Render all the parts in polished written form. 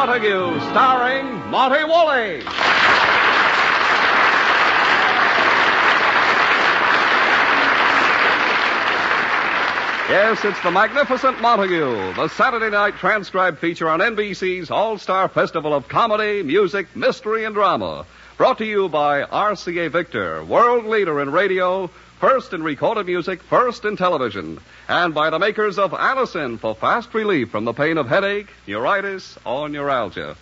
Montague, starring Monty Woolley. Yes, it's the Magnificent Montague, the Saturday night transcribed feature on NBC's All-Star Festival of Comedy, Music, Mystery, and Drama. Brought to you by RCA Victor, world leader in radio, first in recorded music, first in television. And by the makers of Allicin for fast relief from the pain of headache, neuritis, or neuralgia.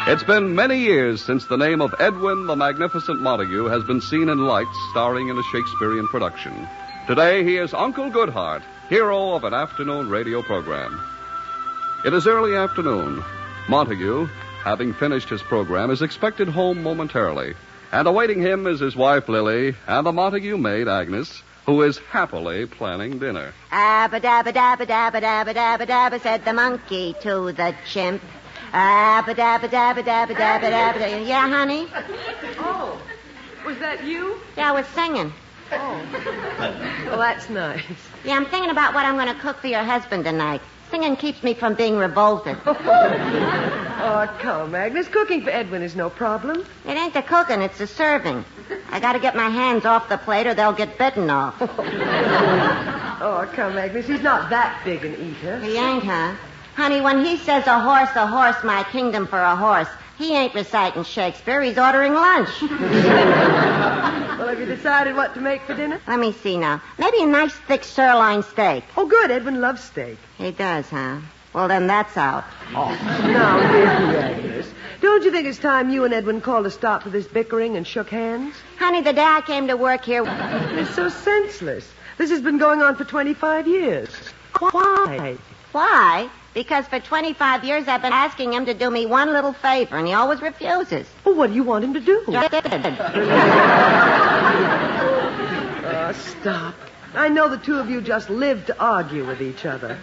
It's been many years since the name of Edwin the Magnificent Montague has been seen in lights starring in a Shakespearean production. Today he is Uncle Goodheart, hero of an afternoon radio program. It is early afternoon. Montague, having finished his program, is expected home momentarily. And awaiting him is his wife Lily and the Montague maid Agnes, who is happily planning dinner. Abba-dabba-dabba-dabba-dabba-dabba-dabba, said the monkey to the chimp. Abba-dabba-dabba-dabba-dabba-dabba. Yeah, honey? Oh, was that you? Yeah, I was singing. Oh. Well, that's nice. Yeah, I'm thinking about what I'm going to cook for your husband tonight. Singing keeps me from being revolted. Oh, come, Agnes. Cooking for Edwin is no problem. It ain't the cooking, it's the serving. I got to get my hands off the plate or they'll get bitten off. Oh, come, Agnes. He's not that big an eater. He ain't, huh? Honey, when he says a horse, my kingdom for a horse, he ain't reciting Shakespeare. He's ordering lunch. Well, have you decided what to make for dinner? Let me see now. Maybe a nice thick sirloin steak. Oh, good. Edwin loves steak. He does, huh? Well, then that's out. Oh, now, really, Agnes. Don't you think it's time you and Edwin called a stop to this bickering and shook hands? Honey, the day I came to work here... It's so senseless. This has been going on for 25 years. Why? Why? Because for 25 years I've been asking him to do me one little favor, and he always refuses. Well, what do you want him to do? Just did. Oh, stop. I know the two of you just live to argue with each other.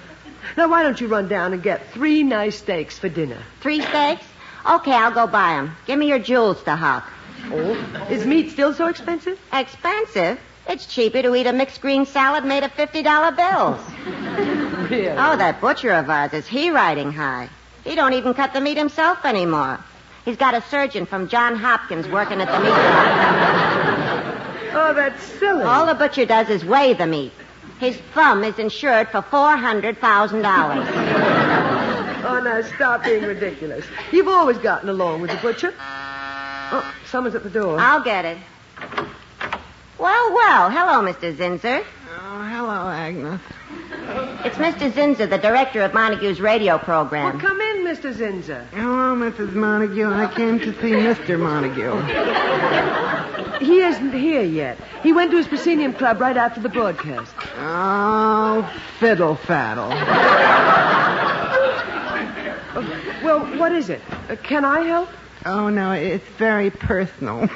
Now, why don't you run down and get 3 nice steaks for dinner? 3 steaks? Okay, I'll go buy them. Give me your jewels to hock. Oh, is meat still so expensive? Expensive? It's cheaper to eat a mixed green salad made of $50 bills. Really? Oh, that butcher of ours, is he riding high? He don't even cut the meat himself anymore. He's got a surgeon from Johns Hopkins working at the meat shop. Oh, that's silly. All the butcher does is weigh the meat. His thumb is insured for $400,000. Oh, now, stop being ridiculous. You've always gotten along with the butcher. Oh, someone's at the door. I'll get it. Well, hello, Mr. Zinser. Oh, hello, Agnes. It's Mr. Zinser, the director of Montague's radio program. Well, come in, Mr. Zinser. Hello, Mrs. Montague. I came to see Mr. Montague. He isn't here yet. He went to his proscenium club right after the broadcast. Oh, fiddle-faddle. Well, what is it? Can I help? Oh, no, it's very personal.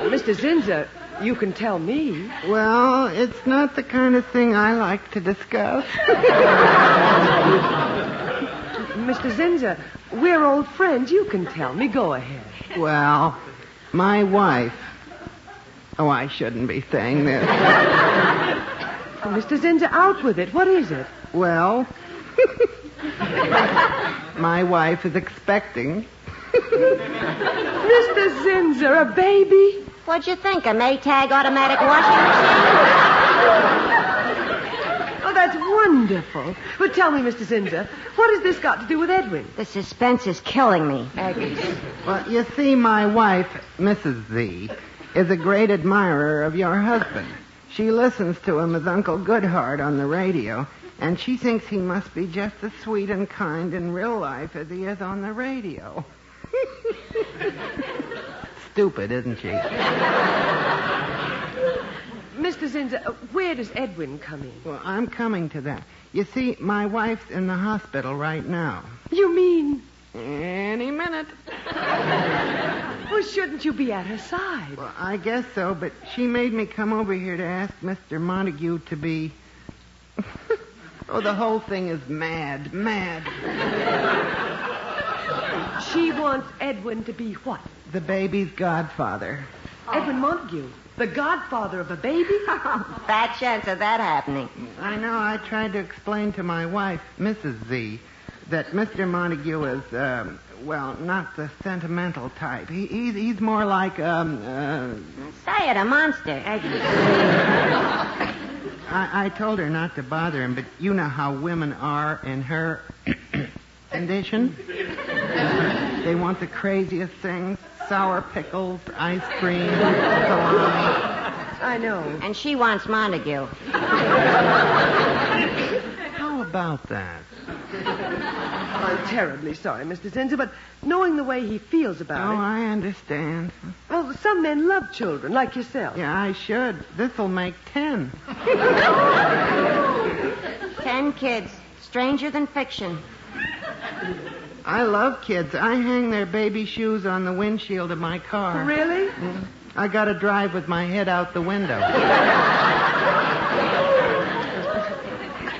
Mr. Zinser, you can tell me. Well, it's not the kind of thing I like to discuss. Mr. Zinser, we're old friends. You can tell me. Go ahead. Well, my wife... Oh, I shouldn't be saying this. Mr. Zinser, out with it. What is it? Well... My wife is expecting. Mr. Zinser, a baby? What'd you think, a Maytag automatic washing machine? Oh, that's wonderful. But tell me, Mr. Zinser, what has this got to do with Edwin? The suspense is killing me. Agnes. Well, you see, my wife, Mrs. Z, is a great admirer of your husband. She listens to him as Uncle Goodheart on the radio, and she thinks he must be just as sweet and kind in real life as he is on the radio. Stupid, isn't she? Mr. Zinser, where does Edwin come in? Well, I'm coming to that. You see, my wife's in the hospital right now. You mean... Any minute. Well, shouldn't you be at her side? Well, I guess so, but she made me come over here to ask Mr. Montague to be... Oh, the whole thing is mad. She wants Edwin to be what? The baby's godfather. Edwin Montague, the godfather of a baby? Fat chance of that happening. I know. I tried to explain to my wife, Mrs. Z, that Mr. Montague is, not the sentimental type. He's more like, Say it, a monster. I told her not to bother him, but you know how women are in her condition. They want the craziest things. Sour pickles, ice cream, salami. I know. And she wants Montague. How about that? I'm terribly sorry, Mr. Zinser, but knowing the way he feels about Oh, it... I understand. Well, some men love children, like yourself. Yeah, I should. This'll make 10. 10 kids. Stranger than fiction. I love kids. I hang their baby shoes on the windshield of my car. Really? I got to drive with my head out the window.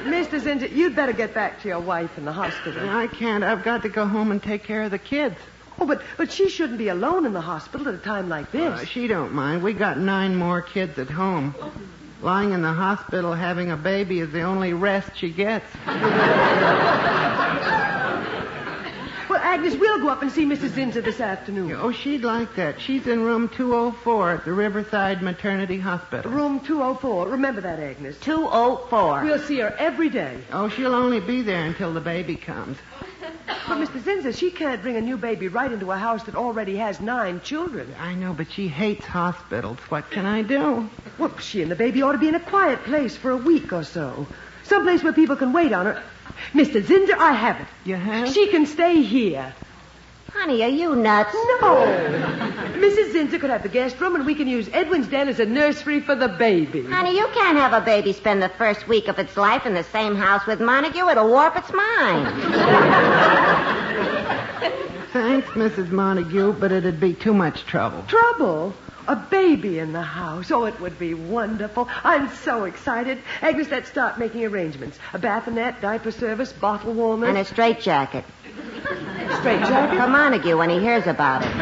Mr. Zinser, you'd better get back to your wife in the hospital. I can't. I've got to go home and take care of the kids. Oh, but she shouldn't be alone in the hospital at a time like this. She don't mind. We got 9 more kids at home. Lying in the hospital having a baby is the only rest she gets. Well, Agnes, we'll go up and see Mrs. Zinser this afternoon. Oh, she'd like that. She's in room 204 at the Riverside Maternity Hospital. Room 204. Remember that, Agnes. 204. We'll see her every day. Oh, she'll only be there until the baby comes. But, Mr. Zinser, she can't bring a new baby right into a house that already has 9 children. I know, but she hates hospitals. What can I do? Well, she and the baby ought to be in a quiet place for a week or so. Someplace where people can wait on her. Mr. Zinser, I have it. You have? She can stay here. Honey, are you nuts? No. Mrs. Zinser could have the guest room, and we can use Edwin's den as a nursery for the baby. Honey, you can't have a baby spend the first week of its life in the same house with Montague. It'll warp its mind. Thanks, Mrs. Montague, but it'd be too much trouble. Trouble? A baby in the house. Oh, it would be wonderful. I'm so excited. Agnes, let's start making arrangements. A bassinet, diaper service, bottle warmers. And a straitjacket. Straitjacket? For Montague when he hears about it.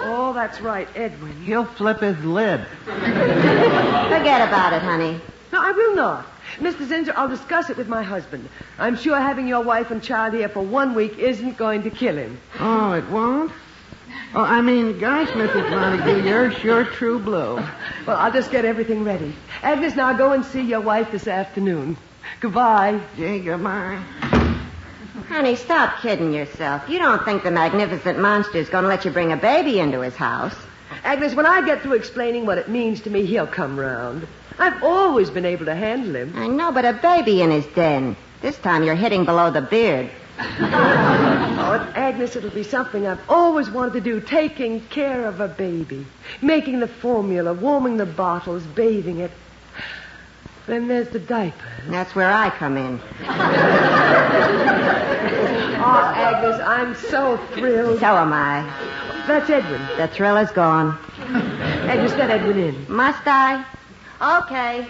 Oh, that's right, Edwin. He'll flip his lid. Forget about it, honey. No, I will not. Mr. Zinser, I'll discuss it with my husband. I'm sure having your wife and child here for 1 week isn't going to kill him. Oh, it won't? Oh, gosh, Mrs. Montague, you're sure true blue. Well, I'll just get everything ready. Agnes, now go and see your wife this afternoon. Goodbye. Gee, goodbye. Honey, stop kidding yourself. You don't think the magnificent monster's going to let you bring a baby into his house. Agnes, when I get through explaining what it means to me, he'll come round. I've always been able to handle him. I know, but a baby in his den. This time you're hitting below the beard. Oh, Agnes, it'll be something I've always wanted to do, taking care of a baby, making the formula, warming the bottles, bathing it. Then there's the diapers. That's where I come in. Oh, Agnes, I'm so thrilled. So am I. That's Edwin. The thrill is gone. Agnes, let Edwin in. Must I? Okay.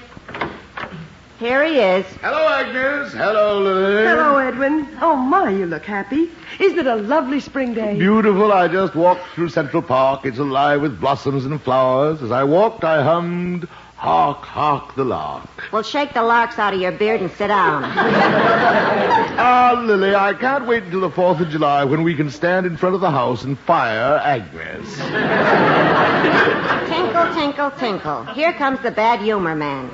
Here he is. Hello, Agnes. Hello, Lily. Hello, Edwin. Oh, my, you look happy. Isn't it a lovely spring day? Beautiful. I just walked through Central Park. It's alive with blossoms and flowers. As I walked, I hummed, "Hark, hark, the lark." Well, shake the larks out of your beard and sit down. Ah, Lily, I can't wait until the 4th of July when we can stand in front of the house and fire Agnes. Tinkle, tinkle, tinkle. Here comes the bad humor man.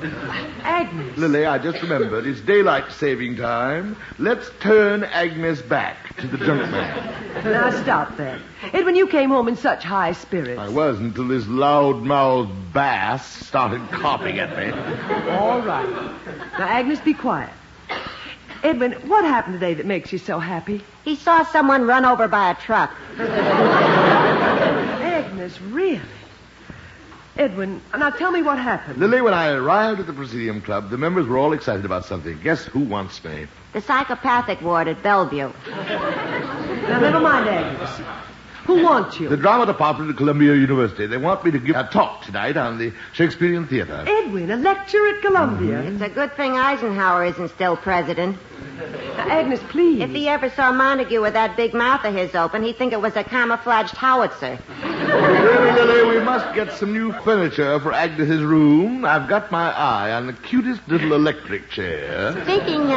Agnes. Lily, I just remembered. It's daylight saving time. Let's turn Agnes back to the junk man. Now, stop that. Edwin, you came home in such high spirits. I was until this loud-mouthed bass started coughing at me. All right. Now, Agnes, be quiet. Edwin, what happened today that makes you so happy? He saw someone run over by a truck. Agnes, really? Edwin, now tell me what happened. Lily, when I arrived at the Presidium Club, the members were all excited about something. Guess who wants me? The psychopathic ward at Bellevue. Now, never mind, Agnes. Who wants you? The drama department at Columbia University. They want me to give a talk tonight on the Shakespearean theater. Edwin, a lecture at Columbia. It's a good thing Eisenhower isn't still president. Now, Agnes, please. If he ever saw Montague with that big mouth of his open, he'd think it was a camouflaged howitzer. Really, Lily, we must get some new furniture for Agnes's room. I've got my eye on the cutest little electric chair. Speaking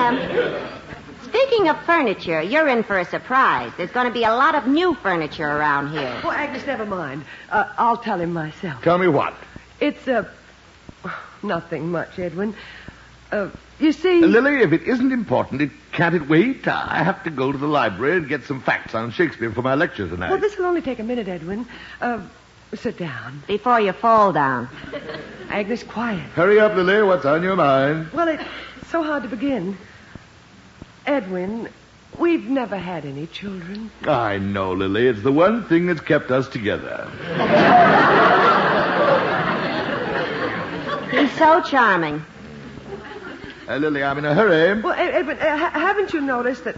of furniture, you're in for a surprise. There's going to be a lot of new furniture around here. Oh, Agnes, never mind. I'll tell him myself. Tell me what? It's, nothing much, Edwin. You see... Lily, if it isn't important, can't it wait? I have to go to the library and get some facts on Shakespeare for my lecture tonight. Well, this will only take a minute, Edwin. Sit down. Before you fall down. Agnes, quiet. Hurry up, Lily. What's on your mind? Well, it's so hard to begin. Edwin, we've never had any children. I know, Lily. It's the one thing that's kept us together. He's so charming. Lily, I'm in a hurry. Well, Edwin, haven't you noticed that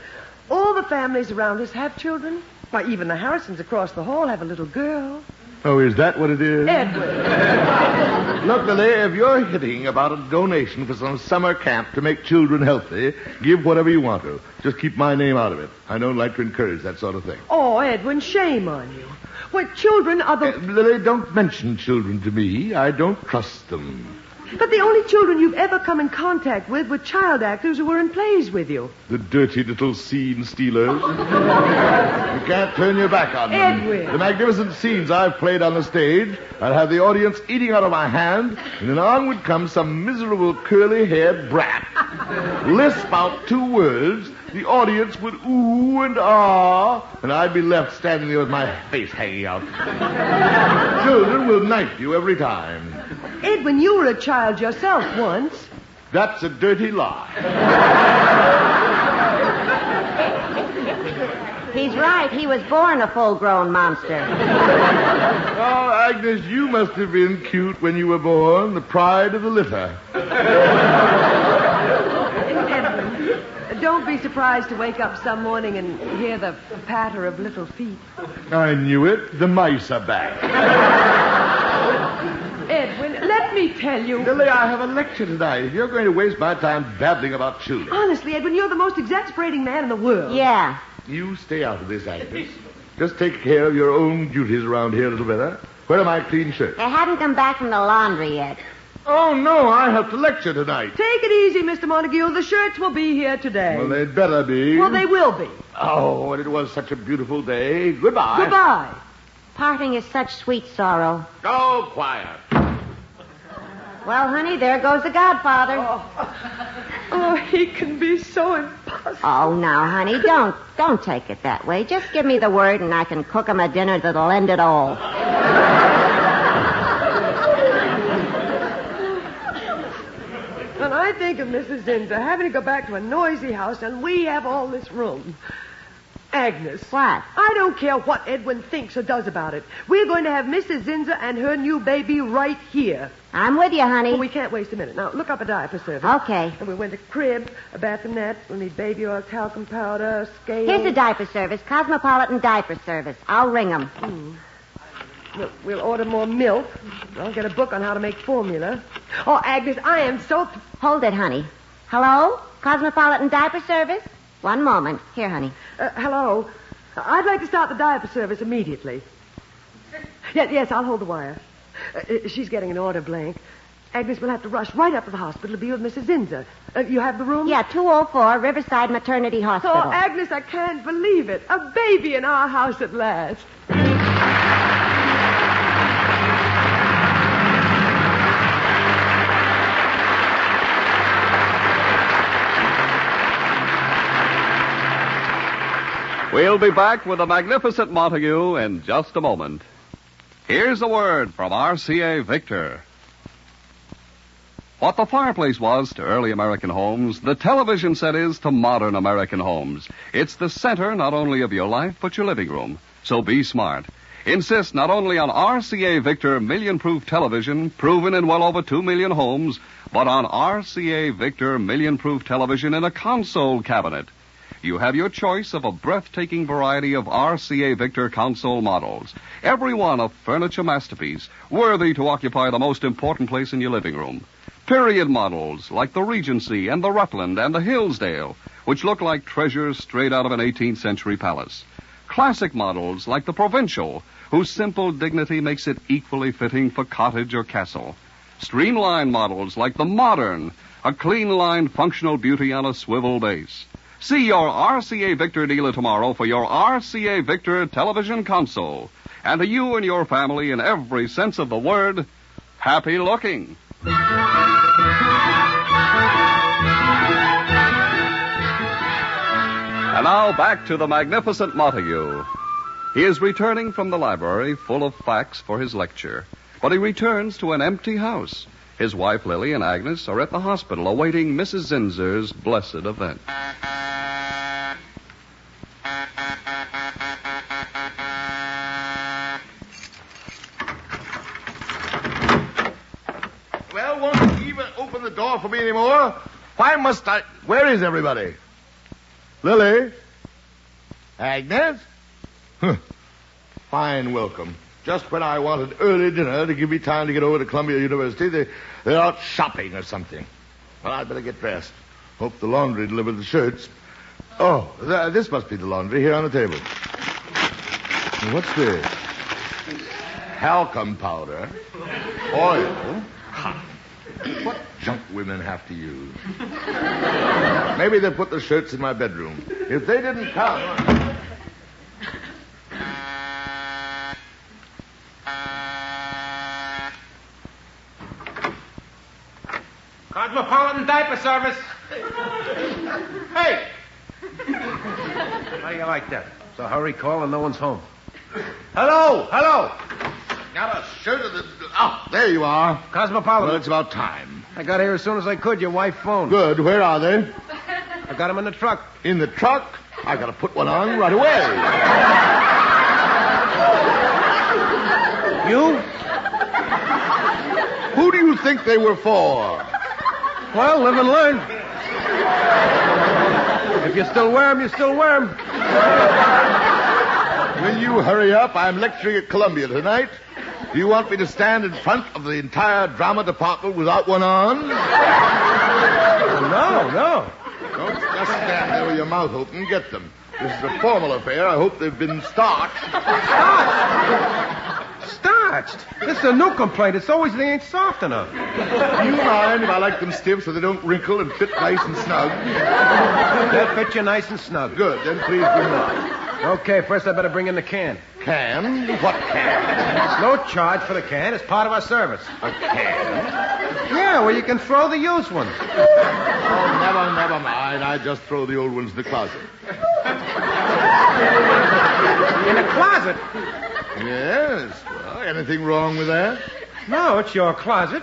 all the families around us have children? Why, even the Harrisons across the hall have a little girl. Oh, is that what it is? Edwin. Look, Lily, if you're hitting about a donation for some summer camp to make children healthy, give whatever you want to. Just keep my name out of it. I don't like to encourage that sort of thing. Oh, Edwin, shame on you. Well, children are the... Lily, don't mention children to me. I don't trust them. But the only children you've ever come in contact with were child actors who were in plays with you. The dirty little scene stealers. You can't turn your back on them. Edwin. The magnificent scenes I've played on the stage, I'll have the audience eating out of my hand, and then on would come some miserable curly-haired brat. Lisp out 2 words, the audience would ooh and ah, and I'd be left standing there with my face hanging out. Children will knife you every time. Edwin, you were a child yourself once. That's a dirty lie. He's right. He was born a full-grown monster. Oh, Agnes, you must have been cute when you were born, the pride of the litter. Edwin, don't be surprised to wake up some morning and hear the patter of little feet. I knew it. The mice are back. Edwin, let me tell you. Lily, I have a lecture tonight. If you're going to waste my time babbling about children. Honestly, Edwin, you're the most exasperating man in the world. Yeah. You stay out of this, Agnes. Just take care of your own duties around here a little better. Where are my clean shirts? They haven't come back from the laundry yet. Oh, no, I have to lecture tonight. Take it easy, Mr. Montague. The shirts will be here today. Well, they'd better be. Well, they will be. Oh, and it was such a beautiful day. Goodbye. Goodbye. Parting is such sweet sorrow. Oh, quiet. Well, honey, there goes the godfather. Oh, he can be so impossible. Oh, now, honey, don't take it that way. Just give me the word and I can cook him a dinner that'll end it all. When I think of Mrs. Zinzer having to go back to a noisy house and we have all this room. Agnes. What? I don't care what Edwin thinks or does about it. We're going to have Mrs. Zinzer and her new baby right here. I'm with you, honey. Well, we can't waste a minute. Now, look up a diaper service. Okay. And we went to crib, a bassinet. We'll need baby oil, talcum powder, scale. Here's the diaper service, Cosmopolitan Diaper Service. I'll ring them. We'll order more milk. I'll get a book on how to make formula. Oh, Agnes, I am so... Hold it, honey. Hello? Cosmopolitan Diaper Service? One moment. Here, honey. Hello. I'd like to start the diaper service immediately. Yes, I'll hold the wire. She's getting an order blank. Agnes will have to rush right up to the hospital to be with Mrs. Zinzer. You have the room? Yeah, 204 Riverside Maternity Hospital. Oh, Agnes, I can't believe it. A baby in our house at last. We'll be back with the magnificent Montague in just a moment. Here's a word from RCA Victor. What the fireplace was to early American homes, the television set is to modern American homes. It's the center not only of your life, but your living room. So be smart. Insist not only on RCA Victor million-proof television, proven in well over 2 million homes, but on RCA Victor million-proof television in a console cabinet. You have your choice of a breathtaking variety of RCA Victor console models. Every one a furniture masterpiece, worthy to occupy the most important place in your living room. Period models like the Regency and the Rutland and the Hillsdale, which look like treasures straight out of an 18th century palace. Classic models like the Provincial, whose simple dignity makes it equally fitting for cottage or castle. Streamlined models like the Modern, a clean-lined functional beauty on a swivel base. See your RCA Victor dealer tomorrow for your RCA Victor television console. And to you and your family, in every sense of the word, happy looking. And now back to the magnificent Montague. He is returning from the library full of facts for his lecture. But he returns to an empty house. His wife, Lily, and Agnes are at the hospital awaiting Mrs. Zinzer's blessed event. Well, won't you even open the door for me anymore? Why must I... Where is everybody? Lily? Agnes? Fine welcome. Just when I wanted early dinner to give me time to get over to Columbia University, they're out shopping or something. Well, I'd better get dressed. Hope the laundry delivered the shirts. Oh, this must be the laundry here on the table. What's this? Talcum powder. Oil. Ha. What junk women have to use. Maybe they put the shirts in my bedroom. If they didn't come... Cosmopolitan Diaper Service. Hey! How do you like that? It's a hurry call and no one's home. Hello! Got a shirt of the... Oh, there you are. Cosmopolitan. Well, it's about time. I got here as soon as I could. Your wife phoned. Good. Where are they? I got them in the truck. In the truck? I gotta put one on right away. You? Who do you think they were for? Well, live and learn. If you still wear them, you still wear them. Will you hurry up? I'm lecturing at Columbia tonight. Do you want me to stand in front of the entire drama department without one on? No. Don't just stand there with your mouth open. Get them. This is a formal affair. I hope they've been starched. Starched? This is a new complaint. It's always they ain't soft enough. Do you mind if I like them stiff so they don't wrinkle and fit nice and snug? They'll fit you nice and snug. Good. Then please bring them on. Okay, first I better bring in the can. Can? What can? No charge for the can. It's part of our service. A can? Yeah, well, you can throw the used ones. Oh, never mind. I just throw the old ones in the closet. In the closet? Yes. Well, anything wrong with that? No, it's your closet.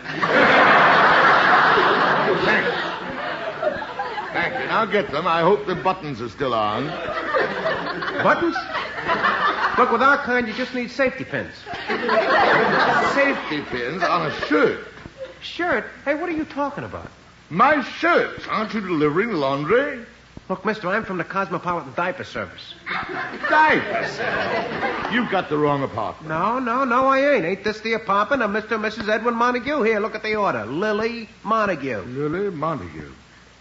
Thank you. Now get them. I hope the buttons are still on. Buttons? Look, with our kind, you just need safety pins. Safety pins on a shirt. Shirt? Hey, what are you talking about? My shirts. Aren't you delivering the laundry? Look, mister, I'm from the Cosmopolitan Diaper Service. Diaper service? You've got the wrong apartment. No, I ain't. Ain't this the apartment of Mr. and Mrs. Edwin Montague? Here, look at the order. Lily Montague. Lily Montague.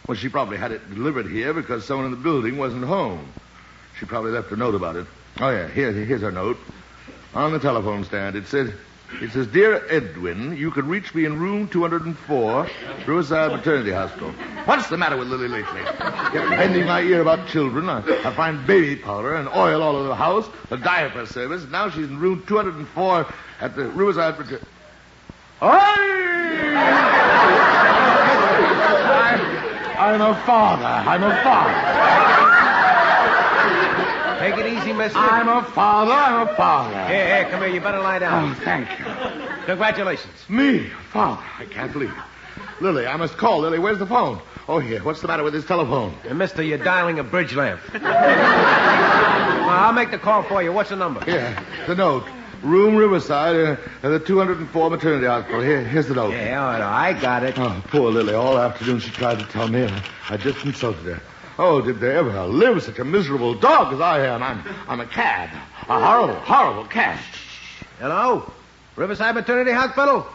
Well, she probably had it delivered here because someone in the building wasn't home. She probably left a note about it. Oh, yeah, here's her note. On the telephone stand, it says, Dear Edwin, you could reach me in room 204, Riverside Maternity Hospital. What's the matter with Lily lately? Kept bending my ear about children. I find baby powder and oil all over the house, the diaper service. Now she's in room 204 at the Riverside Maternity... I'm a father. Take it easy, mister. I'm a father. Here, come here. You better lie down. Oh, thank you. Congratulations. Me, father. I can't believe it. Lily, I must call. Lily, where's the phone? Oh, here. What's the matter with this telephone? Mister, you're dialing a bridge lamp. I'll make the call for you. What's the number? Here, the note. Room Riverside at the 204 Maternity Hospital. Here's the note. Yeah, all right, I got it. Oh, poor Lily. All afternoon she tried to tell me. I just insulted her. Oh, did there ever live such a miserable dog as I am? I'm a cad. A horrible cad. Hello? Riverside Maternity Hospital?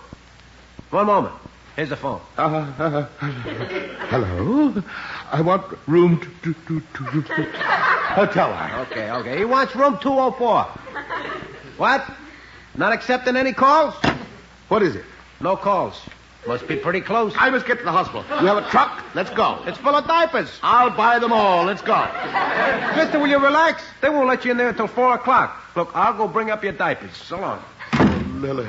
One moment. Here's the phone. Hello? I want room tell her. Okay. He wants room 204. What? Not accepting any calls? What is it? No calls. Must be pretty close. I must get to the hospital. You have a truck? Let's go. It's full of diapers. I'll buy them all. Let's go. Mister, will you relax? They won't let you in there until 4 o'clock. Look, I'll go bring up your diapers. So long. Oh, Lily.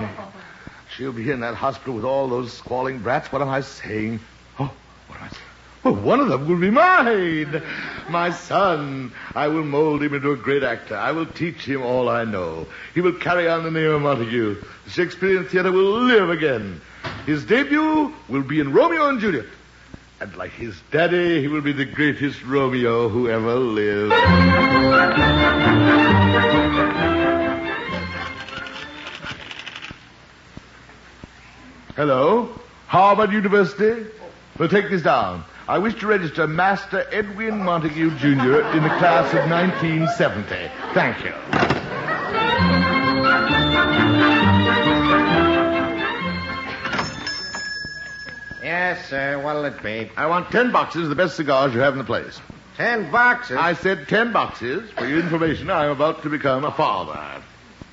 She'll be in that hospital with all those squalling brats. What am I saying? Oh, what am I saying? Oh, one of them will be mine. My son. I will mold him into a great actor. I will teach him all I know. He will carry on the name of Montague. The Shakespearean theater will live again. His debut will be in Romeo and Juliet. And like his daddy, he will be the greatest Romeo who ever lived. Hello? Harvard University? Well, take this down. I wish to register Master Edwin Montague, Jr. in the class of 1970. Thank you. Yes, sir. What'll it be? I want 10 boxes of the best cigars you have in the place. 10 boxes? I said 10 boxes. For your information, I'm about to become a father.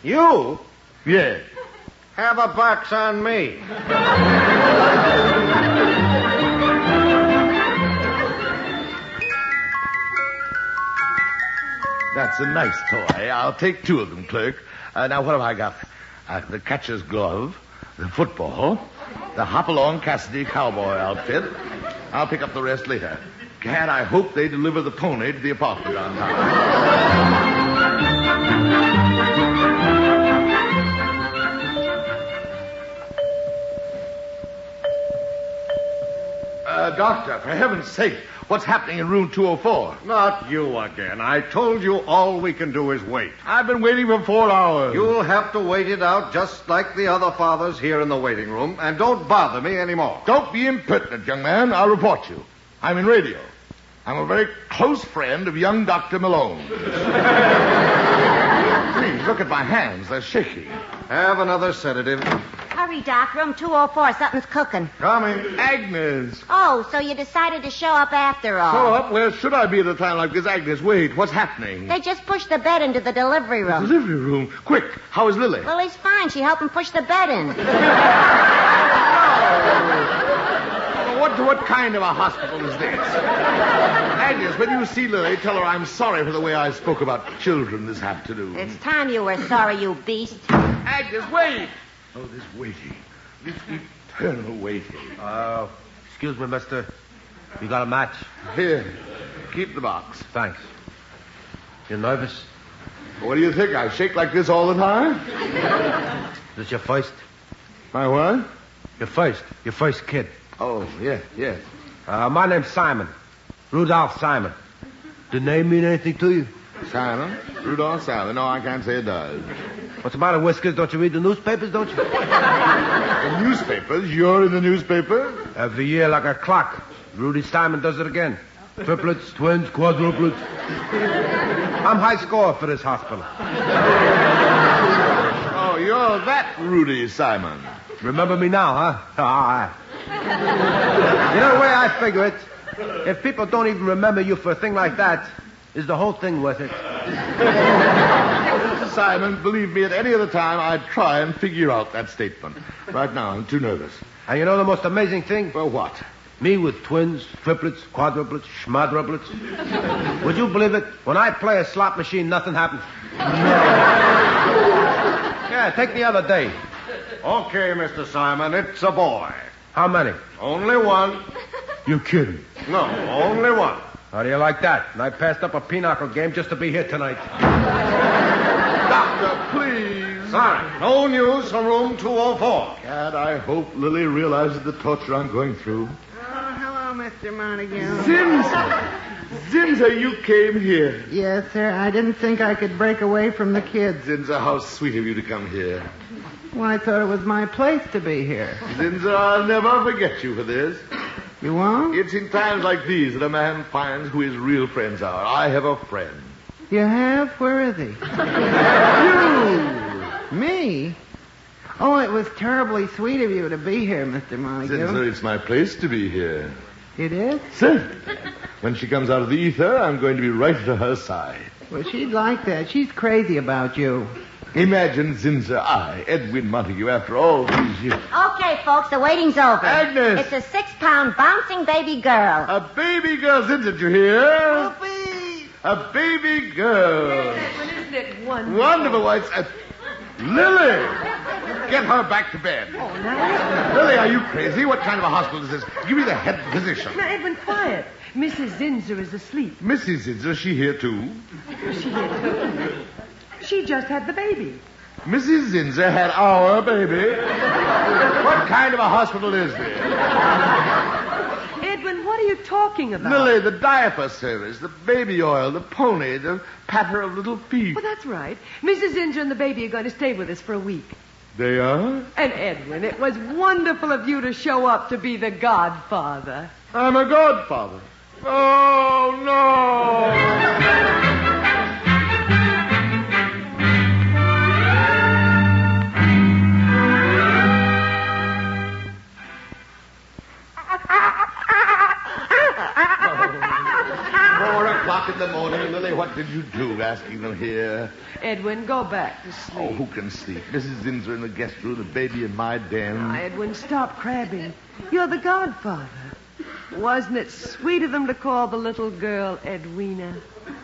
You? Yes. Have a box on me. That's a nice toy. I'll take 2 of them, clerk. Now, what have I got? The catcher's glove, the football, the Hopalong Cassidy cowboy outfit. I'll pick up the rest later. Gad, I hope they deliver the pony to the apartment on time. Doctor, for heaven's sake, what's happening in room 204? Not you again. I told you all we can do is wait. I've been waiting for 4 hours. You'll have to wait it out just like the other fathers here in the waiting room, and don't bother me anymore. Don't be impertinent, young man. I'll report you. I'm in radio. I'm a very close friend of young Dr. Malone. Please, look at my hands. They're shaking. Have another sedative. Hurry, Doc. Room 204. Something's cooking. Coming. Agnes. Oh, so you decided to show up after all. Show up? Where should I be at a time like this? Agnes, wait. What's happening? They just pushed the bed into the delivery room. Delivery room? Quick. How is Lily? Lily's fine. She helped him push the bed in. What kind of a hospital is this? Agnes, when you see Lily, tell her I'm sorry for the way I spoke about children this afternoon. It's time you were sorry, you beast. Agnes, wait! Oh, this waiting. This eternal waiting. Excuse me, mister. You got a match? Here, keep the box. Thanks. You nervous? What do you think? I shake like this all the time? This your first? My what? Your first kid. Oh, yes. My name's Simon. Rudolph Simon. The name mean anything to you? Simon? Rudolph Simon. No, I can't say it does. What's the matter, Whiskers? Don't you read the newspapers, don't you? The newspapers? You're in the newspaper? Every year like a clock. Rudy Simon does it again. Triplets, twins, quadruplets. I'm high score for this hospital. Oh, you're that Rudy Simon. Remember me now, huh? All right. You know the way I figure it? If people don't even remember you for a thing like that, is the whole thing worth it? Simon, believe me, at any other time, I'd try and figure out that statement. Right now, I'm too nervous. And you know the most amazing thing? Well, what? Me with twins, triplets, quadruplets, schmadruplets. Would you believe it? When I play a slot machine, nothing happens. Yeah, take the other day. Okay, Mr. Simon, it's a boy. How many? Only one. You kidding? No, only one. How do you like that? And I passed up a pinochle game just to be here tonight. Doctor, please. Sorry, no news from room 204. God, I hope Lily realizes the torture I'm going through. Oh, hello, Mr. Montague. Zinza, you came here. Yes, sir. I didn't think I could break away from the kids. Zinza, how sweet of you to come here. Well, I thought it was my place to be here. Zinza, I'll never forget you for this. You won't? It's in times like these that a man finds who his real friends are. I have a friend. You have? Where is he? You! Me? Oh, it was terribly sweet of you to be here, Mr. Montague. Zinza, it's my place to be here. It is? Sir, when she comes out of the ether, I'm going to be right at her side. Well, she'd like that. She's crazy about you. Imagine, Zinzer, I, Edwin Montague, after all these years. Okay, folks, the waiting's over. Agnes! It's a 6-pound bouncing baby girl. A baby girl, Zinzer, did you hear? A baby girl. Edwin, isn't it wonderful? Wonderful. Why, it's Lily! Get her back to bed. Oh, now, Lily, are you crazy? What kind of a hospital is this? Give me the head physician. now, Edwin, quiet. Mrs. Zinzer is asleep. Mrs. Zinzer, is she here too? She just had the baby. Mrs. Zinzer had our baby? What kind of a hospital is this? Edwin, what are you talking about? Lily, the diaper service, the baby oil, the pony, the patter of little feet. Well, that's right. Mrs. Zinzer and the baby are going to stay with us for a week. They are? And Edwin, it was wonderful of you to show up to be the godfather. I'm a godfather. Oh, no! In the morning, Lily, what did you do asking them here? Edwin, go back to sleep. Oh, who can sleep? Mrs. Zinzer in the guest room, the baby in my den. Now, Edwin, stop crabbing. You're the godfather. Wasn't it sweet of them to call the little girl Edwina?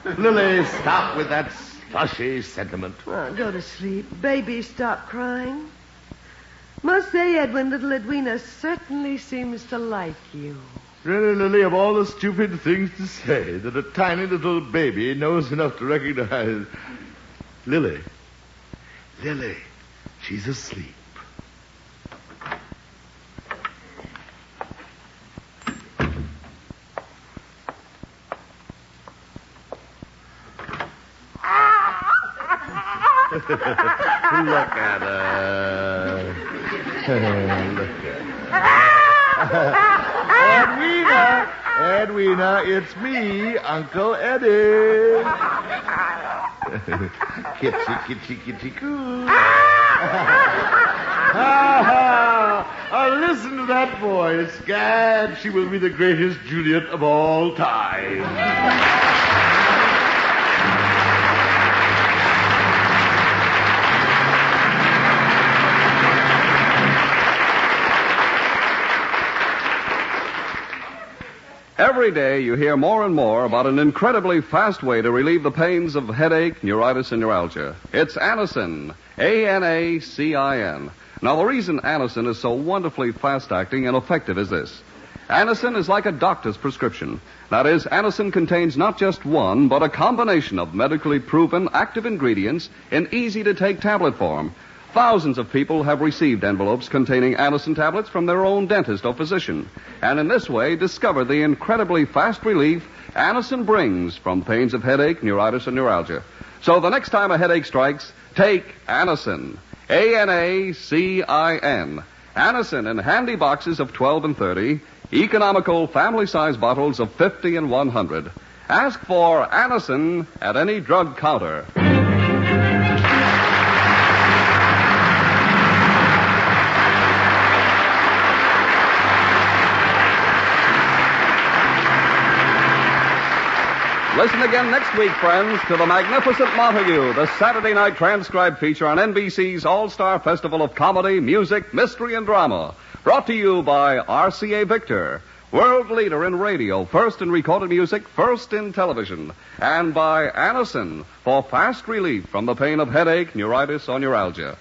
Lily, stop with that slushy sentiment. Oh, go to sleep. Baby, stop crying. Must say, Edwin, little Edwina certainly seems to like you. Really, Lily, of all the stupid things to say, that a tiny little baby knows enough to recognize. Lily, she's asleep. Look at her. Look at her. Edwina, it's me, Uncle Eddie. Kitty, coo. Listen to that voice. Gad, she will be the greatest Juliet of all time. Every day you hear more and more about an incredibly fast way to relieve the pains of headache, neuritis, and neuralgia. It's Anacin, A-N-A-C-I-N. Now, the reason Anacin is so wonderfully fast-acting and effective is this. Anacin is like a doctor's prescription. That is, Anacin contains not just one, but a combination of medically proven active ingredients in easy-to-take tablet form. Thousands of people have received envelopes containing Anacin tablets from their own dentist or physician, and in this way discover the incredibly fast relief Anacin brings from pains of headache, neuritis, and neuralgia. So the next time a headache strikes, take Anacin. A-N-A-C-I-N. Anacin in handy boxes of 12 and 30, economical family-size bottles of 50 and 100. Ask for Anacin at any drug counter. Listen again next week, friends, to The Magnificent Montague, the Saturday night transcribed feature on NBC's All-Star Festival of Comedy, Music, Mystery, and Drama. Brought to you by RCA Victor, world leader in radio, first in recorded music, first in television. And by Anacin, for fast relief from the pain of headache, neuritis, or neuralgia.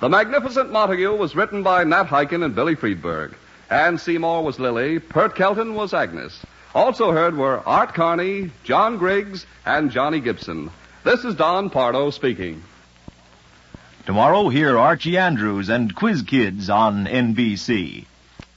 The Magnificent Montague was written by Nat Hiken and Billy Friedberg. Ann Seymour was Lily, Pert Kelton was Agnes. Also heard were Art Carney, John Griggs, and Johnny Gibson. This is Don Pardo speaking. Tomorrow, hear Archie Andrews and Quiz Kids on NBC.